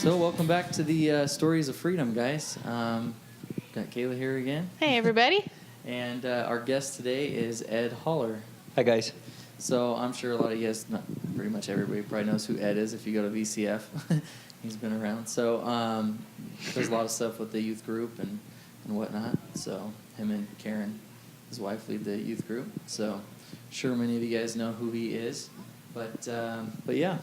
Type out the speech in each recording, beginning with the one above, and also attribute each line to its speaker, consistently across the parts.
Speaker 1: So welcome back to the Stories of Freedom, guys. Got Kayla here again.
Speaker 2: Hey, everybody.
Speaker 1: And our guest today is Ed Holler.
Speaker 3: Hi, guys.
Speaker 1: So I'm sure a lot of you guys, not pretty much everybody probably knows who Ed is if you go to VCF. He's been around. So there's a lot of stuff with the youth group and whatnot. So him and Karen, his wife, lead the youth group. So sure many of you guys know who he is. But yeah,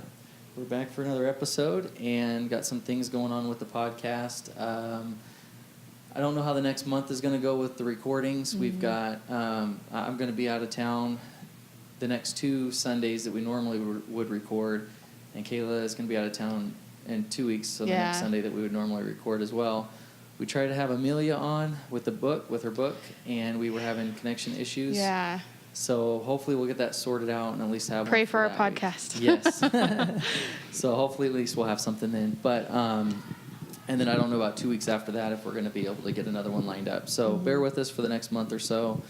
Speaker 1: we're back for another episode and got some things going on with the podcast. I don't know how the next month is going to go with the recordings. Mm-hmm. We've got, I'm going to be out of town the next 2 Sundays that we normally would record, and Kayla is going to be out of town in 2 weeks, so the next Sunday that we would normally record as well. We tried to have Amelia on with her book, and we were having connection issues.
Speaker 2: Yeah.
Speaker 1: So hopefully we'll get that sorted out and at least have
Speaker 2: Pray
Speaker 1: one
Speaker 2: for our podcast.
Speaker 1: Yes. So hopefully at least we'll have something then. But and then I don't know about 2 weeks after that if we're going to be able to get another one lined up. So bear with us for the next month or so,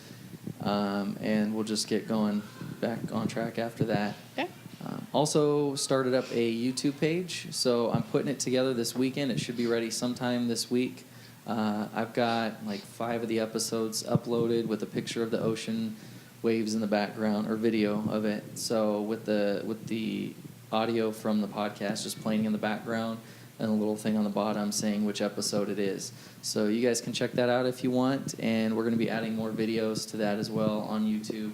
Speaker 1: and we'll just get going back on track after that.
Speaker 2: Okay.
Speaker 1: Also started up a YouTube page, so I'm putting it together this weekend. It should be ready sometime this week. I've got like 5 of the episodes uploaded with a picture of the ocean waves in the background, or video of it. So with the audio from the podcast just playing in the background, and a little thing on the bottom saying which episode it is. So you guys can check that out if you want, and we're going to be adding more videos to that as well on YouTube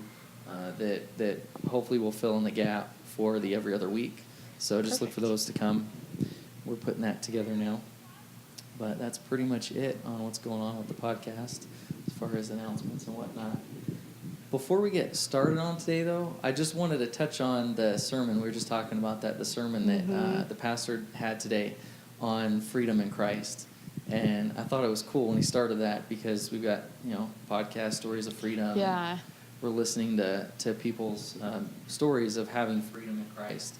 Speaker 1: that hopefully will fill in the gap for the every other week. So just look for those to come. We're putting that together now. But that's pretty much it on what's going on with the podcast as far as announcements and whatnot. Before we get started on today, though, I just wanted to touch on the sermon. We were just talking about that, the sermon that the pastor had today on freedom in Christ. And I thought it was cool when he started that because we've got, podcast Stories of Freedom.
Speaker 2: Yeah.
Speaker 1: We're listening to people's stories of having freedom in Christ.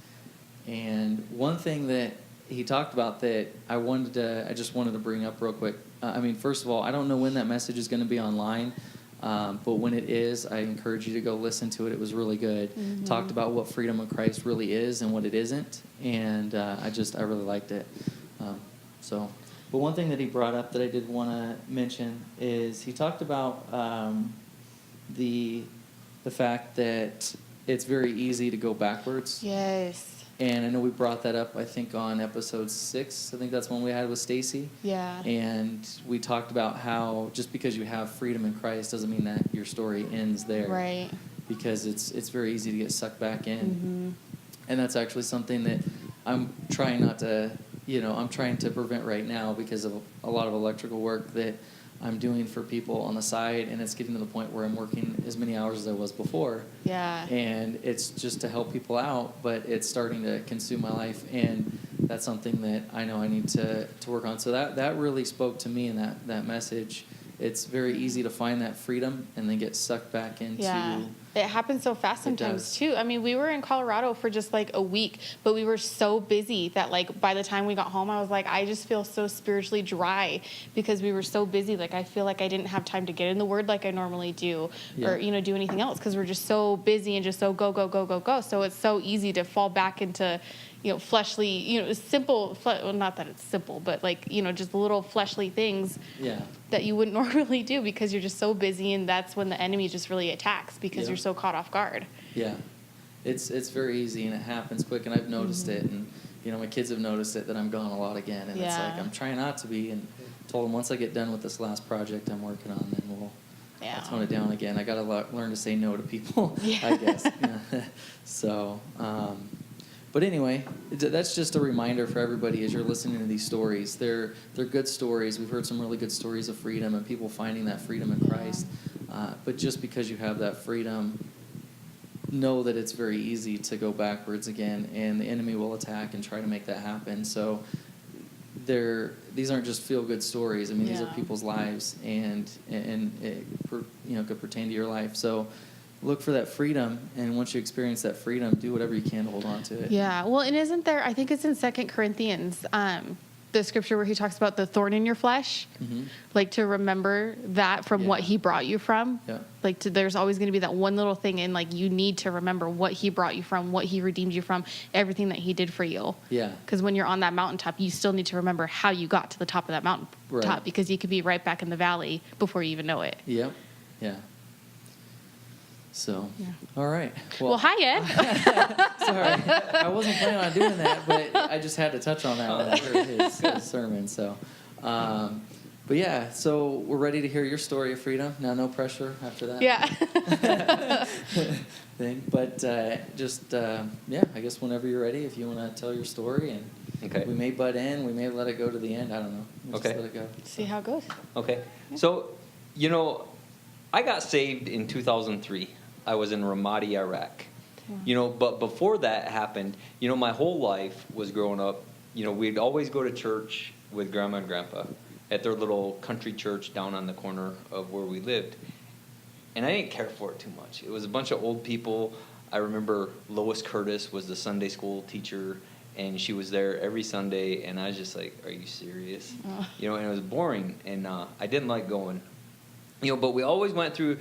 Speaker 1: And one thing that he talked about that I just wanted to bring up real quick. First of all, I don't know when that message is going to be online. But when it is, I encourage you to go listen to it. It was really good. Mm-hmm. Talked about what freedom in Christ really is and what it isn't, and I really liked it. But one thing that he brought up that I did want to mention is he talked about the fact that it's very easy to go backwards.
Speaker 2: Yes.
Speaker 1: And I know we brought that up, I think, on episode 6. I think that's one we had with Stacy.
Speaker 2: Yeah.
Speaker 1: And we talked about how just because you have freedom in Christ doesn't mean that your story ends there.
Speaker 2: Right.
Speaker 1: Because it's very easy to get sucked back in.
Speaker 2: Mm-hmm.
Speaker 1: And that's actually something that I'm trying I'm trying to prevent right now because of a lot of electrical work that I'm doing for people on the side, and it's getting to the point where I'm working as many hours as I was before.
Speaker 2: Yeah.
Speaker 1: And it's just to help people out, but it's starting to consume my life, and that's something that I know I need to work on. So that really spoke to me in that message. It's very easy to find that freedom and then get sucked back into...
Speaker 2: Yeah. It happens so fast sometimes, too. We were in Colorado for just, a week, but we were so busy that, by the time we got home, I was like, I just feel so spiritually dry because we were so busy. I feel like I didn't have time to get in the Word like I normally do or, do anything else because we're just so busy and just so go, go, go, go, go. So it's so easy to fall back into... fleshly, simple, well, not that it's simple, but just little fleshly things that you wouldn't normally do because you're just so busy, and that's when the enemy just really attacks because you're so caught off guard.
Speaker 1: Yeah. It's very easy, and it happens quick, and I've noticed it, and, my kids have noticed it that I'm gone a lot again, and it's like I'm trying not to be, and told them once I get done with this last project I'm working on, then I'll tone it down again. I got to learn to say no to people, I guess. So, but anyway, that's just a reminder for everybody as you're listening to these stories. They're good stories. We've heard some really good stories of freedom and people finding that freedom in Christ. But just because you have that freedom, know that it's very easy to go backwards again, and the enemy will attack and try to make that happen. So these aren't just feel-good stories. These are people's lives, and it could pertain to your life. So look for that freedom, and once you experience that freedom, do whatever you can to hold on to it.
Speaker 2: Yeah, well, and isn't there, I think it's in 2 Corinthians, the scripture where he talks about the thorn in your flesh, like to remember that from what he brought you from.
Speaker 1: Yeah.
Speaker 2: Like there's always going to be that one little thing, and like you need to remember what he brought you from, what he redeemed you from, everything that he did for you.
Speaker 1: Yeah.
Speaker 2: Because when you're on that mountaintop, you still need to remember how you got to the top of that mountaintop,
Speaker 1: Right.
Speaker 2: because you could be right back in the valley before you even know it.
Speaker 1: Yep. Yeah. So,
Speaker 2: Yeah.
Speaker 1: all right.
Speaker 2: Well, hi, Ed.
Speaker 1: Sorry, I wasn't planning on doing that, but I just had to touch on that when I heard his sermon. So, but yeah, so we're ready to hear your story of freedom. Now, no pressure after that.
Speaker 2: Yeah.
Speaker 1: Thing, but yeah, I guess whenever you're ready, if you want to tell your story, and
Speaker 3: Okay.
Speaker 1: we may butt in, we may let it go to the end. I don't know. We'll
Speaker 3: Okay.
Speaker 1: Just let it go.
Speaker 2: See how it goes.
Speaker 3: Okay. So, you know, I got saved in 2003. I was in Ramadi, Iraq. You know, but before that happened, you know, my whole life was growing up, you know, we'd always go to church with Grandma and Grandpa at their little country church down on the corner of where we lived. And I didn't care for it too much. It was a bunch of old people. I remember Lois Curtis was the Sunday school teacher, and she was there every Sunday, and I was just like, are you serious? You know, and it was boring, and I didn't like going. You know, but we always went through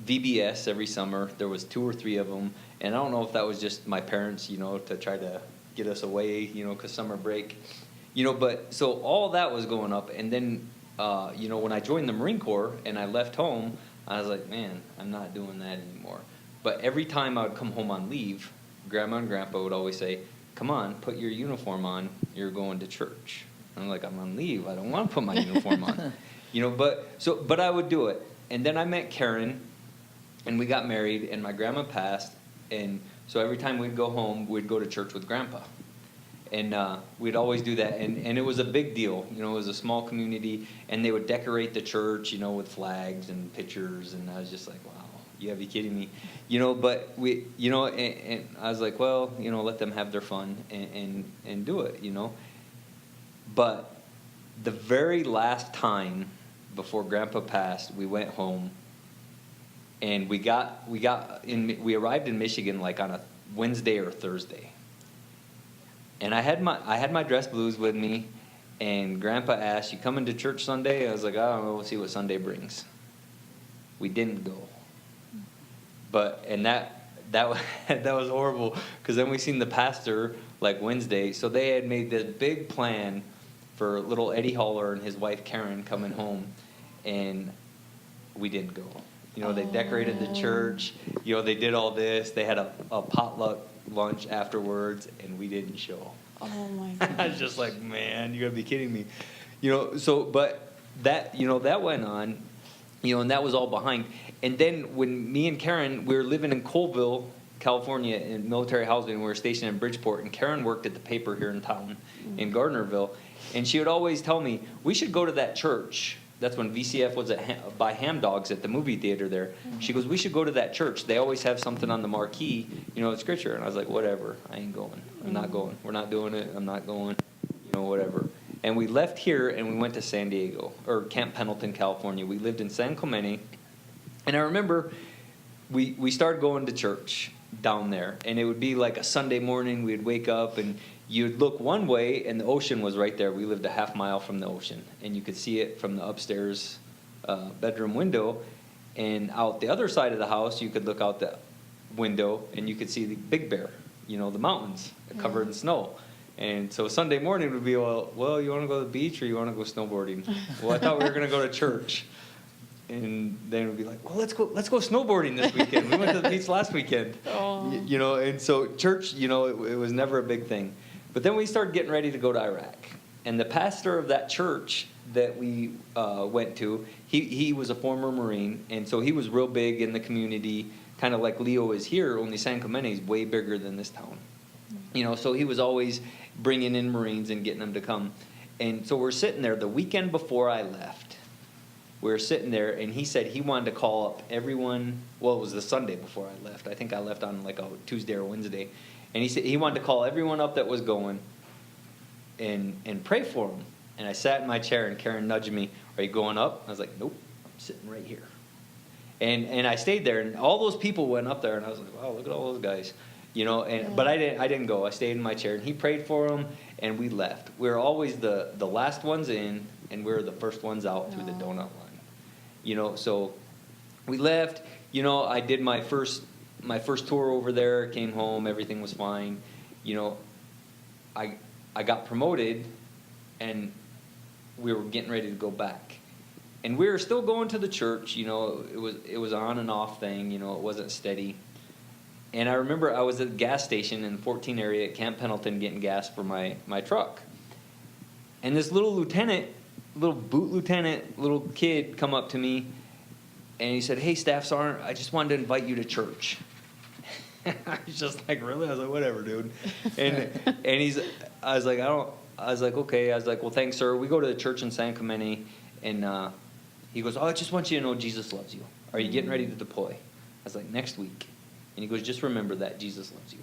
Speaker 3: VBS every summer. There was 2 or 3 of them, and I don't know if that was just my parents, you know, to try to get us away, you know, because summer break. You know, but so all that was going up, and then, you know, when I joined the Marine Corps and I left home, I was like, man, I'm not doing that anymore. But every time I would come home on leave, Grandma and Grandpa would always say, come on, put your uniform on, you're going to church. I'm like, I'm on leave, I don't want to put my uniform on. You know, but I would do it. And then I met Karen, and we got married, and my grandma passed, and so every time we'd go home, we'd go to church with Grandpa. And we'd always do that, and it was a big deal. You know, it was a small community, and they would decorate the church, you know, with flags and pictures, and I was just like, wow, you gotta be kidding me. You know, but we, you know, and I was like, well, you know, let them have their fun and do it, you know. But the very last time before Grandpa passed, we went home, and we arrived in Michigan like on a Wednesday or Thursday. And I had my dress blues with me, and Grandpa asked, "You coming to church Sunday?" I was like, "I don't know. We'll see what Sunday brings." We didn't go, and that was horrible, because then we seen the pastor like Wednesday, so they had made this big plan for little Eddie Haller and his wife Karen coming home, and we didn't go. You know, they decorated the church. You know, they did all this. They had a potluck lunch afterwards, and we didn't show.
Speaker 2: Oh my God.
Speaker 3: I was just like, man, you gotta be kidding me. You know, so, but that, you know, that went on, you know, and that was all behind. And then when me and Karen, we were living in Colville, California, in military housing, we were stationed in Bridgeport, and Karen worked at the paper here in town, in Gardnerville, and she would always tell me, we should go to that church. That's when VCF was by Ham Dogs at the movie theater there. She goes, we should go to that church. They always have something on the marquee, you know, it's scripture. And I was like, whatever, I ain't going. I'm not going. We're not doing it. I'm not going, you know, whatever. And we left here and we went to San Diego, or Camp Pendleton, California. We lived in San Clemente. And I remember we started going to church down there. And it would be like a Sunday morning. We'd wake up and you'd look one way, and the ocean was right there. We lived a half mile from the ocean, and you could see it from the upstairs bedroom window. And out the other side of the house, you could look out the window, and you could see the Big Bear, you know, the mountains covered in snow. And so Sunday morning would be, well, you want to go to the beach or you want to go snowboarding? Well, I thought we were going to go to church. And then we'd be like, well, let's go snowboarding this weekend. We went to the beach last weekend. You know, and so church, you know, it was never a big thing. But then we started getting ready to go to Iraq. And the pastor of that church that we went to, he was a former Marine, and so he was real big in the community, kind of like Leo is here, only San Clemente is way bigger than this town. You know, so he was always bringing in Marines and getting them to come. And so we're sitting there the weekend before I left. We were sitting there, and he said he wanted to call up everyone. Well, it was the Sunday before I left. I think I left on like a Tuesday or Wednesday. And he said he wanted to call everyone up that was going and pray for them. And I sat in my chair, and Karen nudged me, "Are you going up?" I was like, "Nope, I'm sitting right here." And I stayed there, and all those people went up there, and I was like, wow, look at all those guys. You know, but I didn't go. I stayed in my chair, and he prayed for him, and we left. We were always the last ones in, and we were the first ones out through the donut line. You know, so we left. You know, I did my first tour over there. Came home, everything was fine. You know, I got promoted, and we were getting ready to go back, and we were still going to the church. You know, it was on and off thing. You know, it wasn't steady. And I remember I was at the gas station in the 14 area at Camp Pendleton getting gas for my truck. And this little boot lieutenant, little kid come up to me, and he said, "Hey, Staff Sergeant, I just wanted to invite you to church." I was just like, "Really?" I was like, "Whatever, dude." And I was like, "Okay." I was like, "Well, thanks, sir." We go to the church in San Clemente, and he goes, "Oh, I just want you to know Jesus loves you. Are you getting ready to deploy?" I was like, "Next week." And he goes, "Just remember that Jesus loves you."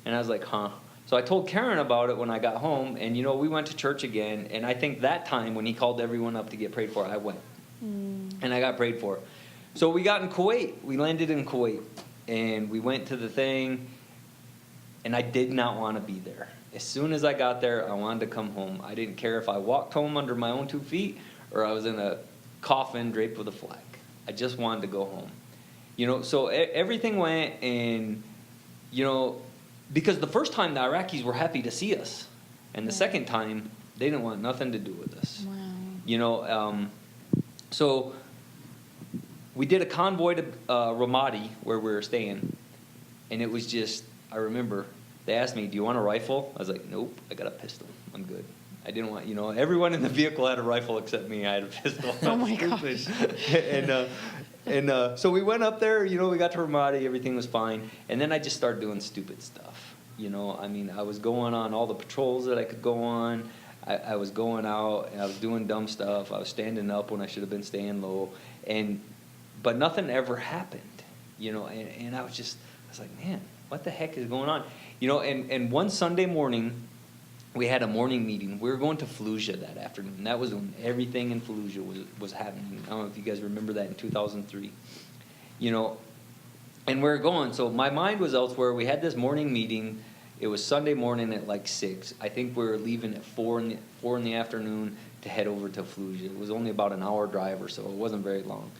Speaker 3: And I was like, "Huh." So I told Karen about it when I got home, and, you know, we went to church again. And I think that time when he called everyone up to get prayed for, I went. And I got prayed for. So we got in Kuwait. We landed in Kuwait. And we went to the thing, and I did not want to be there. As soon as I got there, I wanted to come home. I didn't care if I walked home under my own 2 feet or I was in a coffin draped with a flag. I just wanted to go home. You know, so everything went, and, you know, because the first time the Iraqis were happy to see us, and the second time they didn't want nothing to do with us.
Speaker 2: Wow.
Speaker 3: You know, so we did a convoy to Ramadi where we were staying, and it was just, I remember they asked me, "Do you want a rifle?" I was like, "Nope, I got a pistol. I'm good." I didn't want, you know, everyone in the vehicle had a rifle except me. I had a pistol.
Speaker 2: Oh my gosh.
Speaker 3: And so we went up there, you know, we got to Ramadi, everything was fine. And then I just started doing stupid stuff. You know, I mean, I was going on all the patrols that I could go on. I was going out, and I was doing dumb stuff. I was standing up when I should have been staying low. But nothing ever happened, you know, and I was like, man, what the heck is going on? You know, and one Sunday morning, we had a morning meeting. We were going to Fallujah that afternoon. That was when everything in Fallujah was happening. I don't know if you guys remember that in 2003. You know, and we were going. So my mind was elsewhere. We had this morning meeting. It was Sunday morning at like 6. I think we were leaving at 4 in the afternoon to head over to Fallujah. It was only about an hour drive or so. It wasn't very long.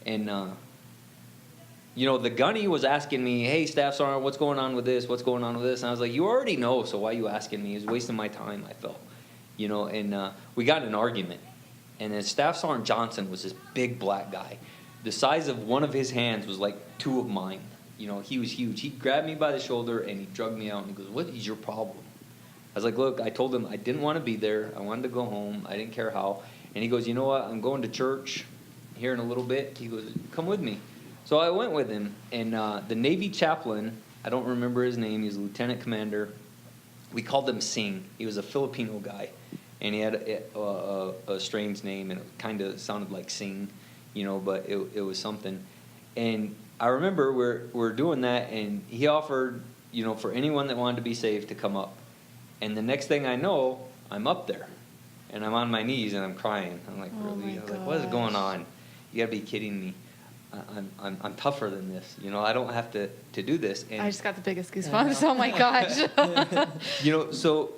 Speaker 3: And, you know, the gunny was asking me, "Hey, Staff Sergeant, what's going on with this? What's going on with this?" And I was like, "You already know, so why are you asking me?" It was wasting my time, I felt. You know, and we got in an argument. And then Staff Sergeant Johnson was this big black guy. The size of one of his hands was like 2 of mine. You know, he was huge. He grabbed me by the shoulder, and he drugged me out, and he goes, "What is your problem?" I was like, "Look," I told him I didn't want to be there. I wanted to go home. I didn't care how. And he goes, "You know what? I'm going to church here in a little bit." He goes, "Come with me." So I went with him, and the Navy chaplain, I don't remember his name, he was a lieutenant commander. We called him Singh. He was a Filipino guy, and he had a strange name, and it kind of sounded like Singh, you know, but it was something. And I remember we're doing that, and he offered, you know, for anyone that wanted to be saved to come up. And the next thing I know, I'm up there, and I'm on my knees, and I'm crying. I'm like, really? I was like, what is going on? You gotta be kidding me. I'm tougher than this. You know, I don't have to do this. And
Speaker 2: I just got the biggest goosebumps. Oh my gosh.
Speaker 3: you know, so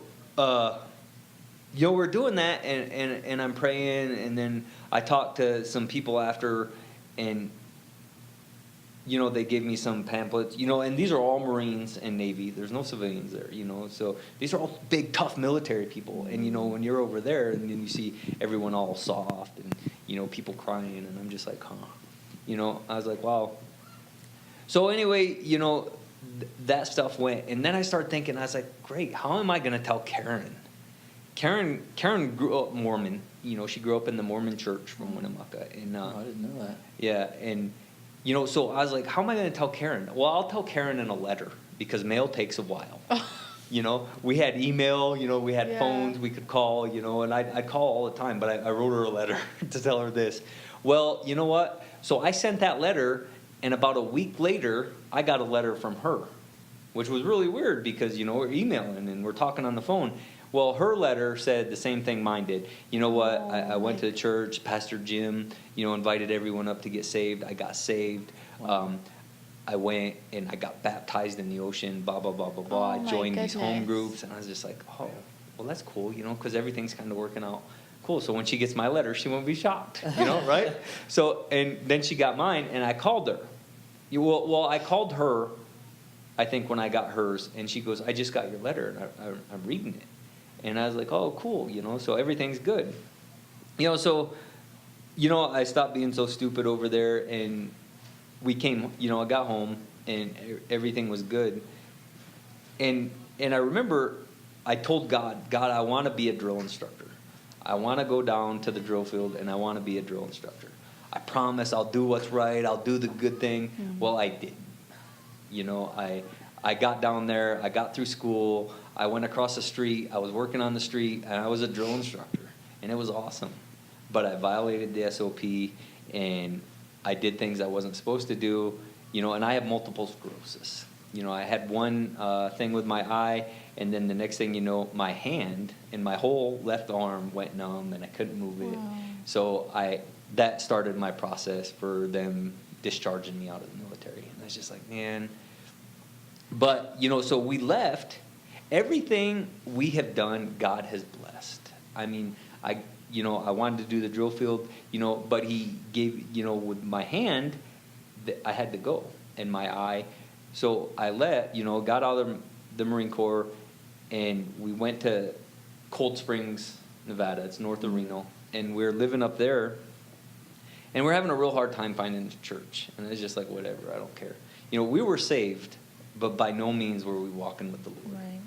Speaker 3: you know, we're doing that, and I'm praying, and then I talked to some people after, and you know, they gave me some pamphlets, you know, and these are all Marines and Navy. There's no civilians there, you know, so these are all big, tough military people. And, you know, when you're over there and then you see everyone all soft and, you know, people crying, and I'm just like, huh. You know, I was like, wow. So anyway, you know, that stuff went. And then I started thinking, I was like, great, how am I going to tell Karen? Karen grew up Mormon. You know, she grew up in the Mormon church from Winnemucca. And,
Speaker 1: I didn't know that.
Speaker 3: Yeah, and, you know, so I was like, how am I going to tell Karen? Well, I'll tell Karen in a letter, because mail takes a while. You know, we had email, you know, we had phones we could call, you know, and I'd call all the time, but I wrote her a letter to tell her this. Well, you know what? So I sent that letter, and about a week later, I got a letter from her, which was really weird because, you know, we're emailing and we're talking on the phone. Well, her letter said the same thing mine did. You know what? I went to the church. Pastor Jim, you know, invited everyone up to get saved. I got saved.
Speaker 1: Wow.
Speaker 3: I went and I got baptized in the ocean, blah, blah, blah, blah, blah.
Speaker 2: Oh,
Speaker 3: I
Speaker 2: my
Speaker 3: joined these home
Speaker 2: goodness.
Speaker 3: groups, and I was just like, oh, well, that's cool, you know, because everything's kind of working out cool. So when she gets my letter, she won't be shocked, you know, right? So, and then she got mine, and I called her. Well, I called her, I think, when I got hers, and she goes, I just got your letter, and I'm reading it. And I was like, oh, cool, you know, so everything's good. You know, so, you know, I stopped being so stupid over there, and we came, you know, I got home, and everything was good. And I remember I told God, I want to be a drill instructor. I want to go down to the drill field, and I want to be a drill instructor. I promise I'll do what's right. I'll do the good thing. Mm-hmm. Well, I did. You know, I got down there. I got through school. I went across the street. I was working on the street, and I was a drill instructor, and it was awesome. But I violated the SOP, and I did things I wasn't supposed to do. You know, and I have multiple sclerosis. You know, I had one thing with my eye, and then the next thing you know, my hand and my whole left arm went numb, and I couldn't move it.
Speaker 2: Wow.
Speaker 3: So that started my process for them discharging me out of the military. And I was just like, man. But, you know, so we left. Everything we have done, God has blessed. I mean, I wanted to do the drill field, you know, but he gave, you know, with my hand, I had to go, and my eye. So I got out of the Marine Corps, and we went to Cold Springs, Nevada. It's north of Reno. And we're living up there, and we're having a real hard time finding a church. And it's just like, whatever, I don't care. You know, we were saved, but by no means were we walking with the Lord.
Speaker 2: Right.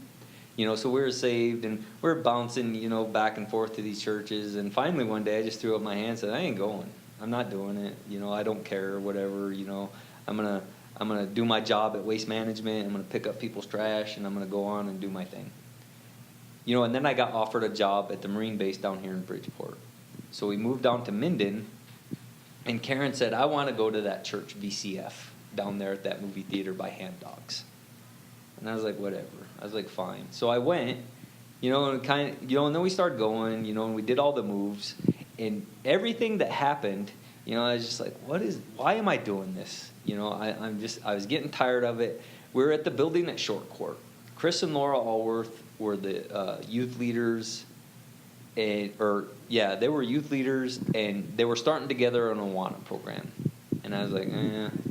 Speaker 3: You know, so we were saved, and we were bouncing, you know, back and forth to these churches. And finally one day I just threw up my hand and said, I ain't going. I'm not doing it. You know, I don't care, whatever. You know, I'm gonna do my job at Waste Management. I'm gonna pick up people's trash, and I'm gonna go on and do my thing. You know, and then I got offered a job at the Marine base down here in Bridgeport. So we moved down to Minden, and Karen said, I want to go to that church, VCF, down there at that movie theater by Hand Dogs. And I was like, whatever. I was like, fine. So I went, you know, and and then we started going, you know, and we did all the moves, and everything that happened, you know, I was just like, why am I doing this? You know, I was getting tired of it. We were at the building at Short Court. Chris and Laura Allworth were the youth leaders, they were youth leaders, and they were starting together an Awana program. And I was like,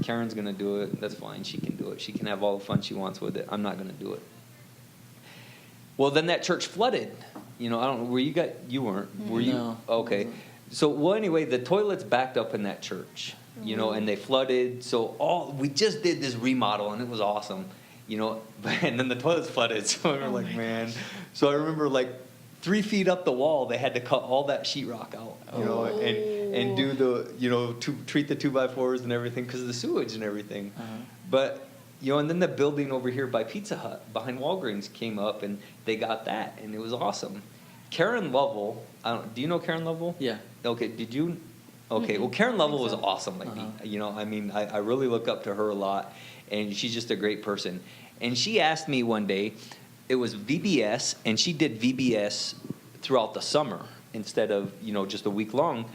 Speaker 3: Karen's going to do it. That's fine. She can do it. She can have all the fun she wants with it. I'm not going to do it. Well, then that church flooded. You know, I don't know. You weren't. Were you?
Speaker 1: No.
Speaker 3: Okay. So, well, anyway, the toilets backed up in that church, you know, and they flooded. So we just did this remodel, and it was awesome, you know. And then the toilets flooded. So we were like, man. So I remember, like, 3 feet up the wall, they had to cut all that sheetrock out, you know, and do the, you know, treat the 2x4s and everything because of the sewage and everything. Uh-huh. But, you know, and then the building over here by Pizza Hut behind Walgreens came up, and they got that, and it was awesome. Karen Lovell, do you know Karen Lovell?
Speaker 1: Yeah.
Speaker 3: Okay, did you? Okay, well, Karen Lovell was awesome. Like, you know, I mean, I really look up to her a lot, and she's just a great person. And she asked me one day, it was VBS, and she did VBS throughout the summer instead of, you know, just a week long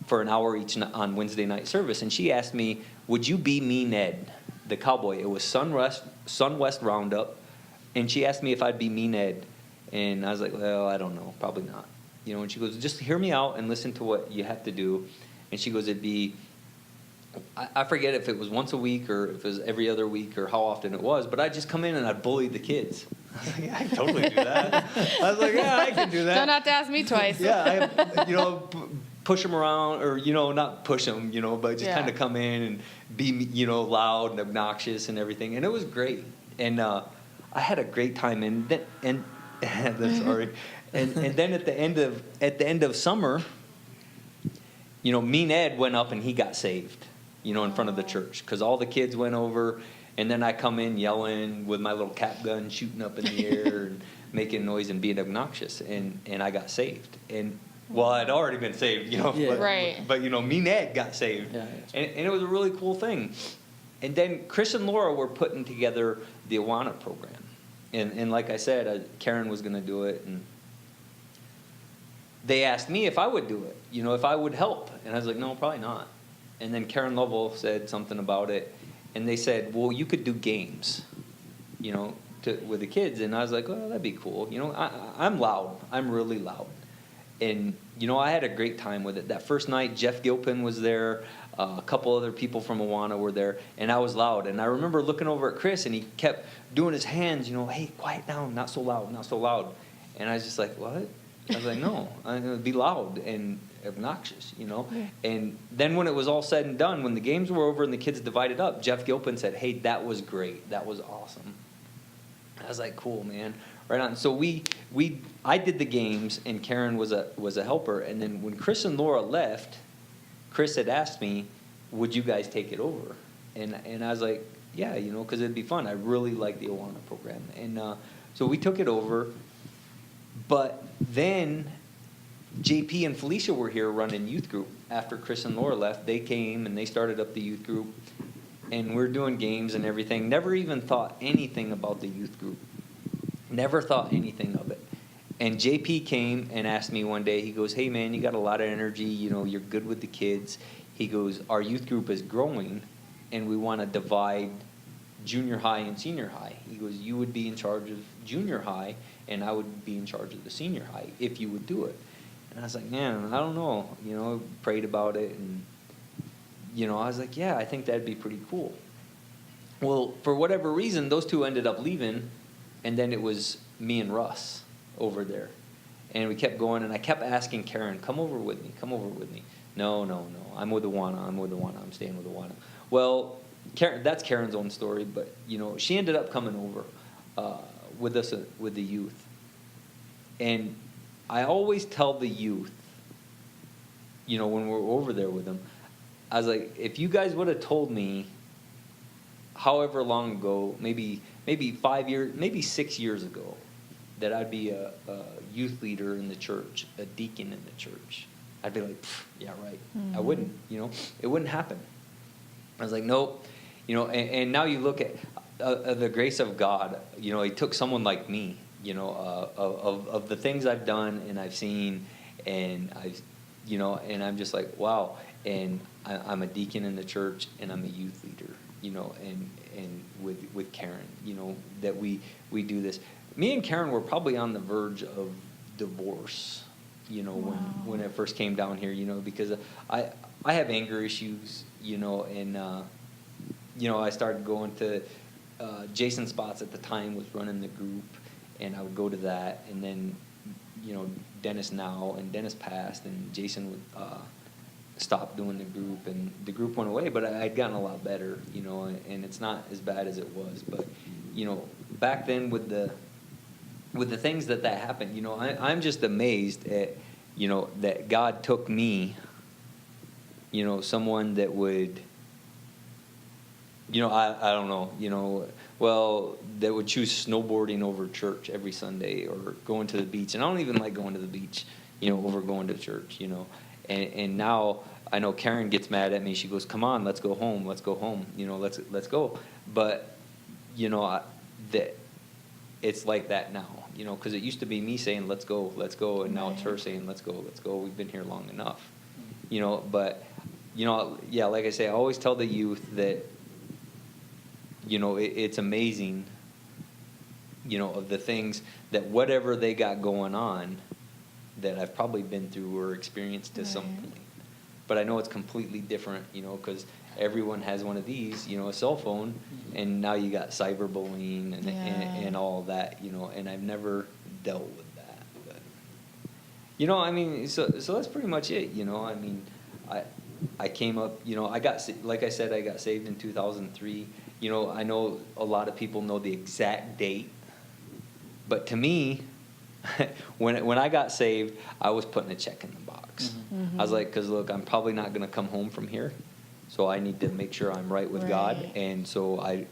Speaker 3: for an hour each on Wednesday night service. And she asked me, would you be me Ned, the cowboy? It was SunWest Roundup, and she asked me if I'd be me Ned. And I was like, well, I don't know, probably not. You know, and she goes, just hear me out and listen to what you have to do. And she goes, it'd be, I forget if it was once a week or if it was every other week or how often it was, but I'd just come in and I'd bully the kids. I was like, yeah, I can totally do that. I was like, yeah, I can do that.
Speaker 2: Don't have to ask me twice.
Speaker 3: Yeah, you know, push them around, or, you know, not push them, you know, but just kind of come in and be, you know, loud and obnoxious and everything. And it was great. And I had a great time. And sorry. And then at the end of summer, you know, Mean Ed went up and he got saved, you know, in front of the church, because all the kids went over, and then I come in yelling with my little cap gun, shooting up in the air and making noise and being obnoxious, and I got saved. And well, I'd already been saved, you know, but you know, Mean Ed got saved, and it was a really cool thing. And then Chris and Laura were putting together the Awana program, and like I said, Karen was going to do it, and they asked me if I would do it, if I would help. And I was like, no, probably not. And then Karen Lovell said something about it. and they said, well, you could do games, you know, with the kids. And I was like, oh, that'd be cool. You know, I'm loud. I'm really loud. And, you know, I had a great time with it. That first night, Jeff Gilpin was there. A couple other people from Awana were there. And I was loud. And I remember looking over at Chris, and he kept doing his hands, you know, hey, quiet down, not so loud, not so loud. And I was just like, what? I was like, no, I'm going to be loud and obnoxious, you know.
Speaker 2: Yeah.
Speaker 3: And then when it was all said and done, when the games were over and the kids divided up, Jeff Gilpin said, hey, that was great. That was awesome. I was like, cool, man. Right on. So I did the games, and Karen was a helper. And then when Chris and Laura left, Chris had asked me, would you guys take it over? And I was like, yeah, you know, because it'd be fun. I really like the Awana program. And so we took it over. But then JP and Felicia were here running youth group. After Chris and Laura left, they came and they started up the youth group. And we're doing games and everything. Never even thought anything about the youth group. Never thought anything of it. And JP came and asked me one day, he goes, hey, man, you got a lot of energy. You know, you're good with the kids. He goes, our youth group is growing, and we want to divide junior high and senior high. He goes, you would be in charge of junior high, and I would be in charge of the senior high if you would do it. And I was like, man, I don't know. You know, prayed about it, and, you know, I was like, yeah, I think that'd be pretty cool. Well, for whatever reason, those two ended up leaving, and then it was me and Russ over there. And we kept going, and I kept asking Karen, come over with me, come over with me. No, I'm with Awana, I'm staying with Awana. Well, Karen, that's Karen's own story, but, you know, she ended up coming over with us, with the youth. And I always tell the youth, you know, when we're over there with them, I was like, if you guys would have told me however long ago, maybe 5 years, maybe 6 years ago, that I'd be a youth leader in the church, a deacon in the church, I'd be like, yeah, right. I wouldn't, you know, it wouldn't happen. I was like, nope, you know, and now you look at the grace of God, you know, he took someone like me, you know, of the things I've done and I've seen, and I've, you know, and I'm just like, wow. And I'm a deacon in the church, and I'm a youth leader, you know, and with Karen, you know, that we do this. Me and Karen were probably on the verge of divorce, you know, when it first came down here, you know, because I have anger issues, you know, and you know, I started going to Jason Spots at the time was running the group, and I would go to that, and then, you know, Dennis passed, and Jason would stopped doing the group, and the group went away, but I'd gotten a lot better, you know, and it's not as bad as it was. But, you know, back then with the things that happened, you know, I'm just amazed at, you know, that God took me, you know, someone that would, you know, I don't know, you know, well, that would choose snowboarding over church every Sunday, or going to the beach. And I don't even like going to the beach, you know, over going to church, you know. And now I know Karen gets mad at me. She goes, come on, let's go home, you know, let's go. But, you know, that it's like that now, you know, because it used to be me saying, let's go, and now it's her saying, let's go, we've been here long enough, you know. But, you know, yeah, like I say, I always tell the youth that, you know, it's amazing, you know, of the things that whatever they got going on that I've probably been through or experienced to some point. But I know it's completely different, you know, because everyone has one of these, you know, a cell phone, and now you got cyberbullying and all that, you know, and I've never dealt with that. But, you know, I mean, so that's pretty much it, you know. I mean, I came up, you know, like I said, I got saved in 2003. You know, I know a lot of people know the exact date, but to me, when I got saved, I was putting a check in the box. I was like, because look, I'm probably not going to come home from here, so I need to make sure I'm right with God. And so I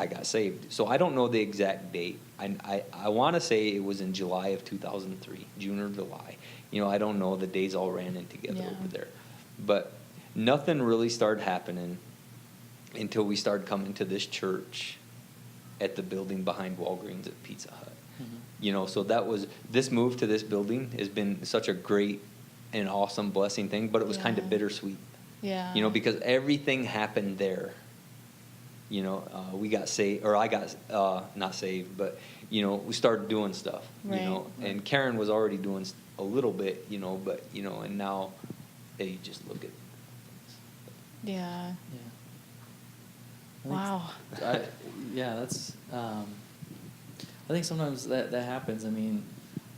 Speaker 3: got saved. So I don't know the exact date. I want to say it was in July of 2003, June or July. You know, I don't know. The days all ran in together over there. But nothing really started happening until we started coming to this church at the building behind Walgreens at Pizza Hut. You know, so this move to this building has been such a great and awesome blessing thing, but it was kind of bittersweet.
Speaker 2: Yeah.
Speaker 3: You know, because everything happened there. You know, we got saved, or I got not saved, but you know, we started doing stuff.
Speaker 2: Right.
Speaker 3: You know, and Karen was already doing a little bit. You know, but you know, and now they just look at things.
Speaker 2: Yeah.
Speaker 1: Yeah. I think-
Speaker 2: Wow.
Speaker 1: Yeah, that's. I think sometimes that happens. I mean,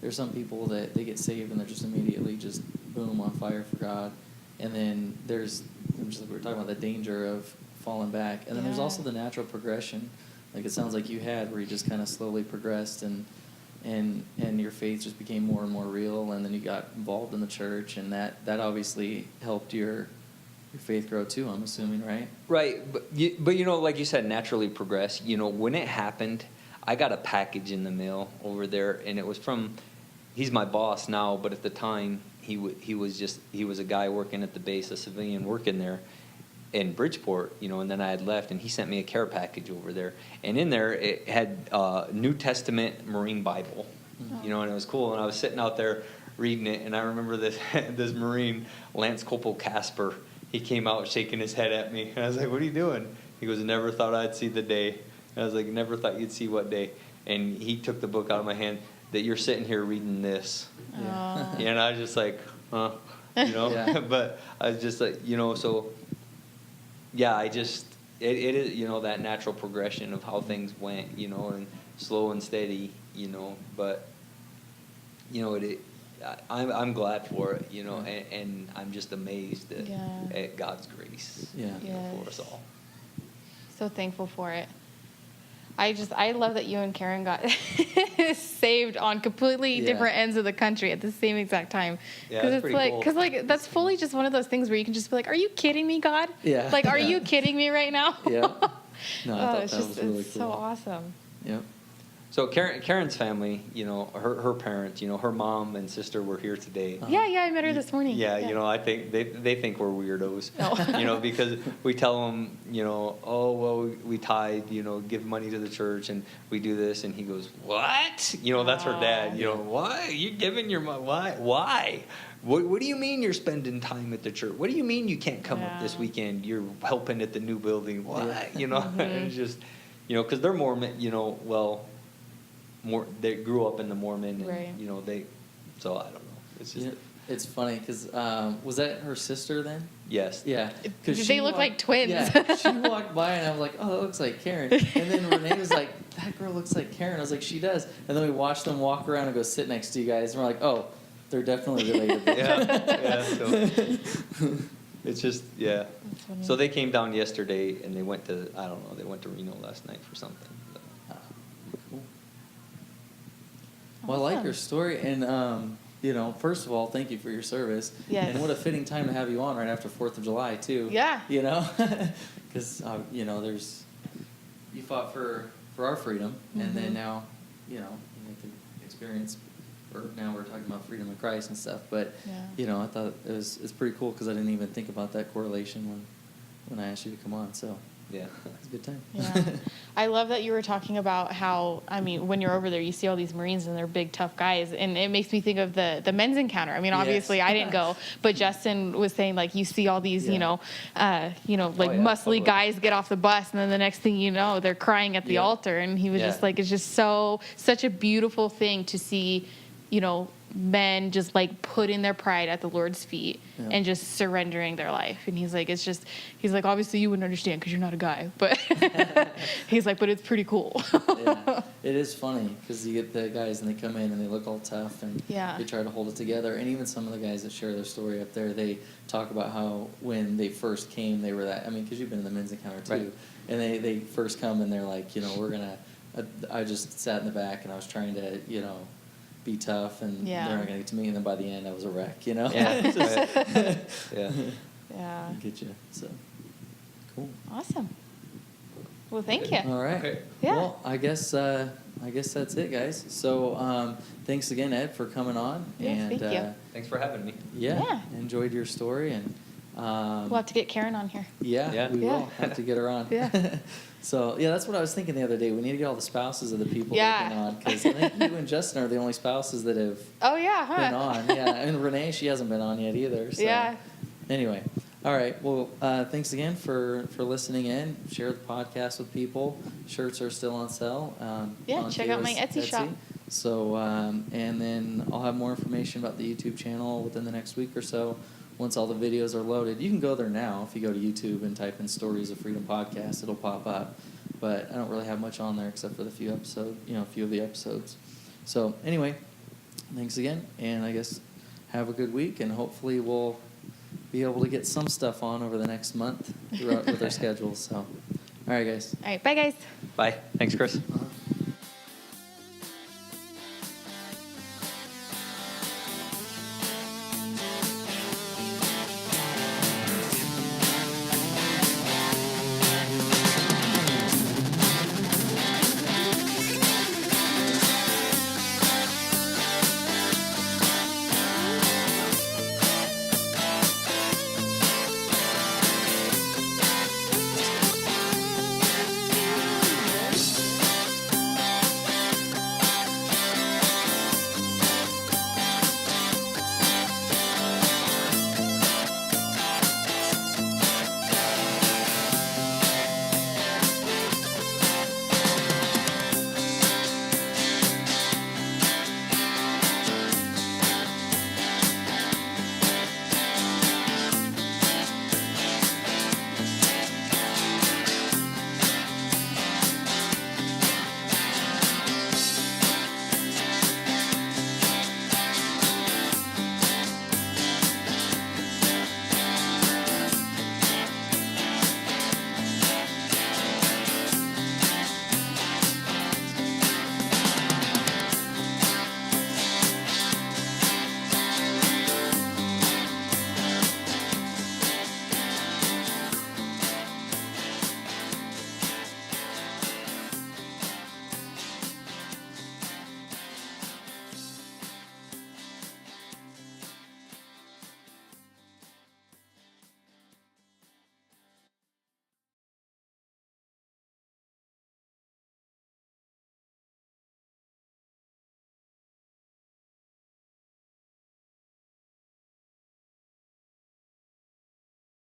Speaker 1: there's some people that they get saved and they're just immediately just boom on fire for God, and then there's just like we were talking about the danger of falling back, and then there's
Speaker 2: Yeah.
Speaker 1: also the natural progression, like it sounds like you had, where you just kind of slowly progressed and your faith just became more and more real, and then you got involved in the church, and that obviously helped your faith grow too. I'm assuming, right?
Speaker 3: Right, but you know, like you said, naturally progress. You know, when it happened, I got a package in the mail over there, and it was from. He's my boss now, but at the time he was a guy working at the base, a civilian working there in Bridgeport. You know, and then I had left, and he sent me a care package over there, and in there it had New Testament Marine Bible.
Speaker 2: Oh.
Speaker 3: You know, and it was cool, and I was sitting out there reading it, and I remember this Marine, Lance Corporal Casper. He came out shaking his head at me. And I was like, what are you doing? He goes, never thought I'd see the day. And I was like, never thought you'd see what day. And he took the book out of my hand, that you're sitting here reading this.
Speaker 2: Oh.
Speaker 3: And I was just like, huh? You know?
Speaker 1: Yeah.
Speaker 3: But I was just like, you know, so, yeah, it is, you know, that natural progression of how things went, you know, and slow and steady, you know. But, you know, I'm glad for it, you know, and I'm just amazed at God's grace,
Speaker 1: Yeah.
Speaker 3: you know, for
Speaker 2: Yes.
Speaker 3: us all.
Speaker 2: So thankful for it. I love that you and Karen got saved on completely
Speaker 1: Yeah.
Speaker 2: different ends of the country at the same exact time.
Speaker 3: Yeah, that's
Speaker 2: it's
Speaker 3: pretty
Speaker 2: like,
Speaker 3: cool.
Speaker 2: cause like that's fully just one of those things where you can just be like, "Are you kidding me, God?
Speaker 1: Yeah.
Speaker 2: Like, are
Speaker 1: Yeah.
Speaker 2: you kidding me right now?"
Speaker 1: Yeah. No, I
Speaker 2: Oh,
Speaker 1: thought
Speaker 2: it's
Speaker 1: that
Speaker 2: just
Speaker 1: was really
Speaker 2: it's
Speaker 1: cool.
Speaker 2: so awesome.
Speaker 1: Yep.
Speaker 3: So Karen's family, you know, her parents, you know, her mom and sister were here today.
Speaker 1: Uh-huh.
Speaker 2: Yeah, I met her this morning.
Speaker 3: Yeah, you know, I think they think we're weirdos.
Speaker 2: No.
Speaker 3: You know, because we tell them, you know, oh well, we tithe, you know, give money to the church, and we do this, and he goes, what? You know, that's her dad. You know, why you giving your money? Why? What do you mean you're spending time at the church? What do you mean you can't come up this
Speaker 2: Yeah.
Speaker 3: weekend? You're helping at the new building. Why?
Speaker 1: Yeah.
Speaker 3: You know, it's just, you know, because they're Mormon. You know, well, they grew up in the Mormon, and
Speaker 2: Right.
Speaker 3: you know so I don't know. It's just
Speaker 1: Yeah, it's funny because was that her sister then?
Speaker 3: yes.
Speaker 1: Yeah,
Speaker 2: Did they look like twins?
Speaker 1: Yeah, she walked by and I was like, "Oh, that looks like Karen." And then Renee was like, "That girl looks like Karen." I was like, "She does." And then we watched them walk around and go sit next to you guys, and we're like, "Oh, they're definitely related."
Speaker 3: Yeah. So it's just
Speaker 2: That's funny.
Speaker 3: So they came down yesterday and they went to they went to Reno last night for something. But,
Speaker 1: Cool. Well, I like
Speaker 2: Awesome.
Speaker 1: your story, and you know, first of all, thank you for your service.
Speaker 2: Yes.
Speaker 1: And what a fitting time to have you on right after 4th of July too.
Speaker 2: Yeah.
Speaker 1: You know, because you know, you fought for our freedom, and then
Speaker 2: Mhm.
Speaker 1: now, you know, you get to experience. Or now we're talking about freedom in Christ and stuff, but
Speaker 2: Yeah.
Speaker 1: you know, I thought it's pretty cool because I didn't even think about that correlation when I asked you to come on. So
Speaker 3: yeah.
Speaker 1: it's a good time.
Speaker 2: Yeah. I love that you were talking about how, I mean, when you're over there, you see all these Marines and they're big, tough guys. And it makes me think of the men's encounter. I mean, obviously
Speaker 1: Yes.
Speaker 2: I didn't go, but Justin was saying like, you see all these,
Speaker 1: Yeah.
Speaker 2: like
Speaker 3: yeah,
Speaker 2: muscly
Speaker 3: totally.
Speaker 2: guys get off the bus. And then the next thing you know, they're crying at the
Speaker 1: Yeah.
Speaker 2: altar. And he was
Speaker 1: Yeah.
Speaker 2: just like, it's just such a beautiful thing to see, men just like putting their pride at the Lord's feet
Speaker 1: Yeah.
Speaker 2: and just surrendering their life. And he's like, obviously you wouldn't understand because you're not a guy, but he's like, but it's pretty cool.
Speaker 1: Yeah, it is funny because you get the guys and they come in and they look all tough and
Speaker 2: Yeah.
Speaker 1: they try to hold it together. And even some of the guys that share their story up there, they talk about how when they first came, they were that. I mean, because you've been in the men's encounter too,
Speaker 3: Right.
Speaker 1: and they first come and they're like, we're gonna. I just sat in the back and I was trying to, be tough and
Speaker 2: Yeah.
Speaker 1: they're not gonna get to me. And then by the end, I was a wreck. Yeah.
Speaker 3: Yeah.
Speaker 1: Just-
Speaker 3: Yeah.
Speaker 2: Yeah.
Speaker 1: Get you. So cool.
Speaker 2: Awesome. Well, thank you.
Speaker 1: All right.
Speaker 3: Okay.
Speaker 2: Yeah.
Speaker 1: Well, I guess that's it, guys. So thanks again, Ed, for coming on.
Speaker 2: Yes,
Speaker 1: and
Speaker 2: thank you.
Speaker 3: Thanks for having me.
Speaker 2: Yeah.
Speaker 1: Enjoyed your story, and
Speaker 2: We'll have to get Karen on here.
Speaker 1: yeah, we
Speaker 2: Yeah.
Speaker 1: will have to get her on.
Speaker 2: Yeah.
Speaker 1: So that's what I was thinking the other day. We need to get all the spouses of the people
Speaker 2: Yeah.
Speaker 1: that have been on, because I think you and Justin are the only spouses that have
Speaker 2: Oh, yeah, huh?
Speaker 1: been on. Yeah, and Renee, she hasn't been on yet either. So.
Speaker 2: Yeah.
Speaker 1: Anyway, All right. Well, thanks again for listening in. Share the podcast with people. Shirts are still on sale.
Speaker 2: Yeah,
Speaker 1: on
Speaker 2: check out my
Speaker 1: Kayla's
Speaker 2: Etsy shop.
Speaker 1: So, and then I'll have more information about the YouTube channel within the next week or so. Once all the videos are loaded, you can go there now. If you go to YouTube and type in Stories of Freedom Podcast, it'll pop up. But I don't really have much on there except for the few of the episodes. So anyway, thanks again, and I guess have a good week, and hopefully we'll be able to get some stuff on over the next month throughout with our schedules. So, all right, guys.
Speaker 2: All right, bye guys.
Speaker 3: Bye. Thanks, Chris.
Speaker 1: All right.